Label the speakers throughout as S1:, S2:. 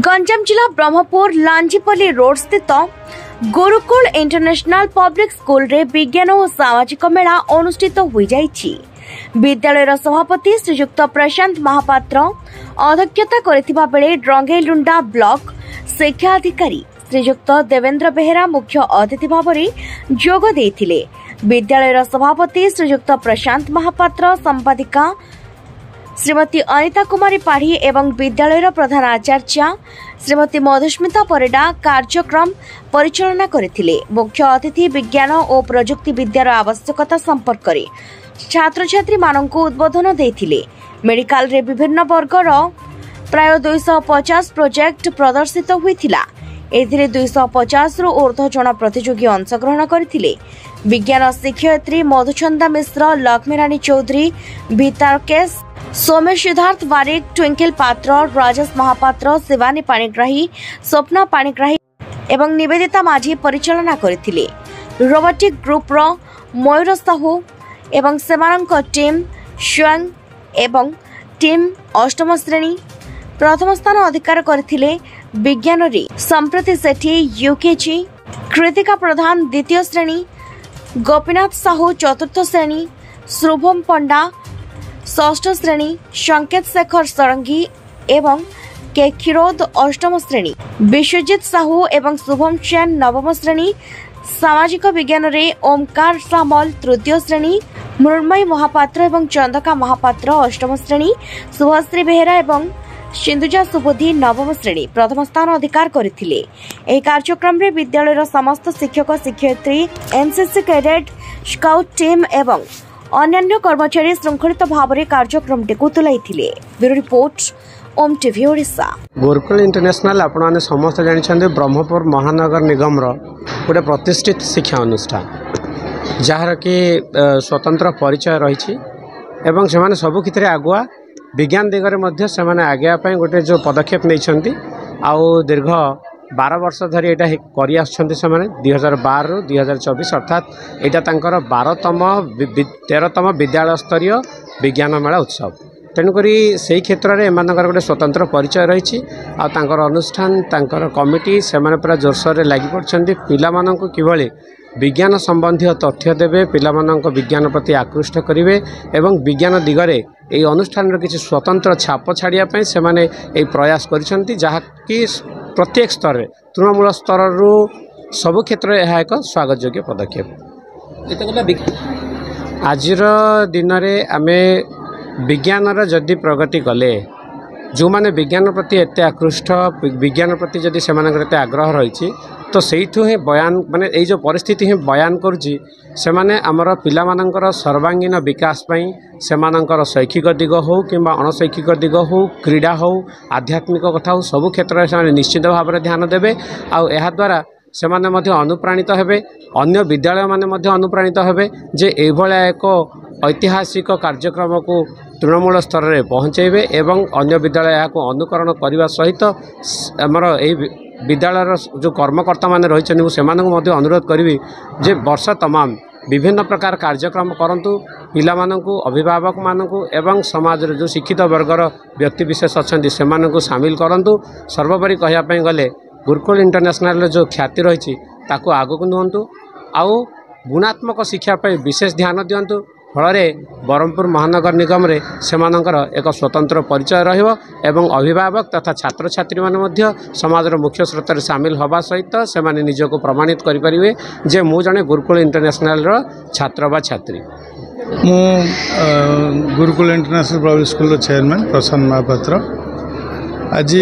S1: गंजाम जिला ब्रह्मपुर लांजीपल्ली रोड स्थित Gurukul international public school रे विज्ञान और सामाजिक मेला अनुष्ठित हो जाइछि। विद्यालय सभापति श्रीयुक्त प्रशांत महापात्र अध्यक्षता करथिबा बेले रंगेलुंडा ब्लॉक शिक्षा अधिकारी श्रीयुक्त देवेंद्र बेहेरा मुख्य अतिथि भाव में जोग देथिले। विद्यालय सभापति श्रीयुक्त प्रशांत महापात्र, संपादिका श्रीमती अनिता कुमारी पाढ़ी एवं विद्यालय प्रधान आचार्य श्रीमती मधुस्मिता परिडा कार्यक्रम परिचालना करथिले। मुख्य अतिथि विज्ञान और प्रजुक्ति विद्यार आवश्यकता संपर्क में छात्र छात्री मानक उद्बोधन देथिले। मेडिकल रे विभिन्न वर्गर प्राय 250 प्रोजेक्ट प्रदर्शित होइथिला। एथिरे 250 रु ऊर्ध्व जन प्रतियोगी अंशग्रहण करथिले। विज्ञान शिक्षयित्री मधुचंदा मिश्र, लक्ष्मीरानी चौधरी, भीतारकेश, सोमेश सिद्धार्थ वारिक, ट्विंकल पात्र, राजेश महापात्र, शिवानी पाणिग्राही, स्वप्ना पाणिग्राही एवं निवेदिता माझी परिचालना करथिले। रोबोटिक ग्रुप रो मयूर साहू एवं सेमानक टीम स्वयं एवं टीम अष्टम श्रेणी प्रथम स्थान अधिकार करथिले। विज्ञान रे संप्रति सेठी यूकेजी, कृतिका प्रधान द्वितीय श्रेणी, गोपीनाथ साहू चतुर्थ श्रेणी, शुभम पंडा षष्ठ श्रेणी, संकेत शेखर सरंगी एवं के खिरोद अष्टम श्रेणी, विश्वजीत साहू एवं शुभम चैन नवम श्रेणी, सामाजिक विज्ञान रे ओमकार सामल तृतीय श्रेणी, मृण्मयी महापात्र एवं चंदका महापात्र अष्टम श्रेणी, सुभश्री बेहेरा एवं सिंधुजा सुबोधी नवम श्रेणी प्रथम स्थान अधिकार करथिले। एही कार्यक्रम रे विद्यालय समस्त शिक्षक शिक्षयित्री, एनसीसी कैडेट, स्काउट टीम एवं अन्य कर्मचारी श्रृंखलित भाव में कार्यक्रम टेकु तुलाइथिले। ब्यूरो रिपोर्ट, ओम टीवी ओडिशा।
S2: गुरुकुल इंटरनेशनल आपण समस्त जानिछन्ते ब्रह्मपुर महानगर निगम रो गोटे प्रतिष्ठित शिक्षा अनुष्ठान जार कि स्वतंत्र परिचय रही एवं से सबु क्षेत्र आगुआ विज्ञान दिगरे मध्य से आगे गोटे जो पदक्षेप नहीं आउ दीर्घ 12 वर्ष धरी यहाँ कर 2012 रु 2024 अर्थात यहाँ तांकर 13तम विद्यालय स्तरीय विज्ञान मेला उत्सव। तेणुक से क्षेत्र में एम गोटे स्वतंत्र परिचय रही अनुष्ठान तांकर कमिटी से पूरा जोरसोर लगी पड़ते पिलामानंको किभली विज्ञान संबंधी तथ्य देवे, पिलामानंको विज्ञान प्रति आकृष्ट करेंगे एवं विज्ञान दिगरे ये अनुष्ठान किसी स्वतंत्र छाप छाड़ापी से प्रयास करी प्रत्येक स्तर तृणमूल स्तर रु सबु क्षेत्र में यह एक स्वागत योग्य पदक्षेप। आज दिन में आमे विज्ञान जदि प्रगति कले जो माने विज्ञान प्रति एत आकृष्ट विज्ञान प्रति जदि से आग्रह रही तो से बयान माने ये जो परिस्थिति ही बयान करुँची से आमर पिलामानंकर सर्वांगीन विकास से शैक्षिक दिग हो कि अणशैक्षिक दिग हो, क्रीड़ा हो, आध्यात्मिक कथा हो, सबु क्षेत्र में निश्चित भाव में ध्यान देवे। आ द्वारा से अनुप्राणित हेबे, अन्य विद्यालय माने अनुप्राणित हेबे जे एभलिया एक ऐतिहासिक कार्यक्रम को तृणमूल स्तर में पहुँचेबे एवं अन्य विद्यालय यहाँ अनुकरण करने सहित आमर विद्यालय जो कर्मकर्ता माने रही से अनुरोध करी जे वर्ष तमाम विभिन्न प्रकार कार्यक्रम करंतु पिलामानंकु, अभिभावक मानकु एवं समाज जो शिक्षित वर्गर व्यक्तिविशेष अच्छा से सामिल करंतु। सर्वोपरि कहवाई गले गुरुकुल इंटरनेशनल जो ख्याति रही ताकू आगक नुहतु आउ गुणात्मक शिक्षा विशेष ध्यान दिंतु। फल ब्रह्मपुर महानगर निगम रे सेमानंकर एक स्वतंत्र परिचय रहिबो एवं अभिभावक तथा छात्र छात्री माने समाज मुख्य स्रोत में सामिल होगा सहित से निजको प्रमाणित करें जे मु जने गुरुकुल इंटरनेशनल रो छात्र बा छात्री।
S3: मु Gurukul international public school chairman Prashant Mahapatra. आज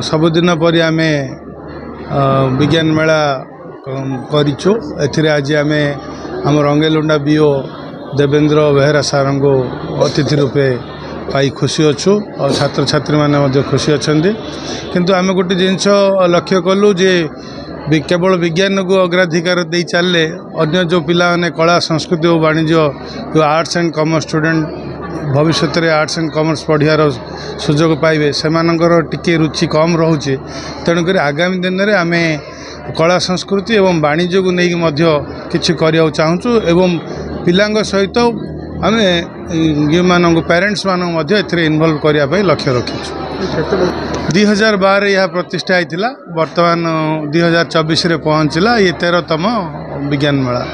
S3: सबुदिन पर आम विज्ञान मेला करिछु। एथिरे आज आम रंगेलुंडा बीओ देवेंद्र बेहेरा सार को अतिथि रूपे पाई खुशी अच्छु और छात्र छात्री मैंने खुशी अच्छा किंतु आम गोटे जिनस लक्ष्य कलु जे केवल विज्ञान को अग्राधिकार दे चलले अन्य जो पिला माने कला संस्कृति और वाणिज्य जो आर्ट्स एंड कॉमर्स स्टूडेंट भविष्य में आर्ट्स एंड कॉमर्स पढ़ियार सुजोग पाइबे सेमानंकर टिके रुचि कम रोचे। तेणुक आगामी दिन में आम कला संस्कृति एवं वाणिज्य को लेकिन किसी करने चाहूँ एवं पिलांग सहित आम ये पेरेंट्स मानक इनवल्व करने लक्ष्य रखीचु 2012 यह प्रतिष्ठा होता बर्तमान 2024 पहुँचला ये 13तम विज्ञान मेला।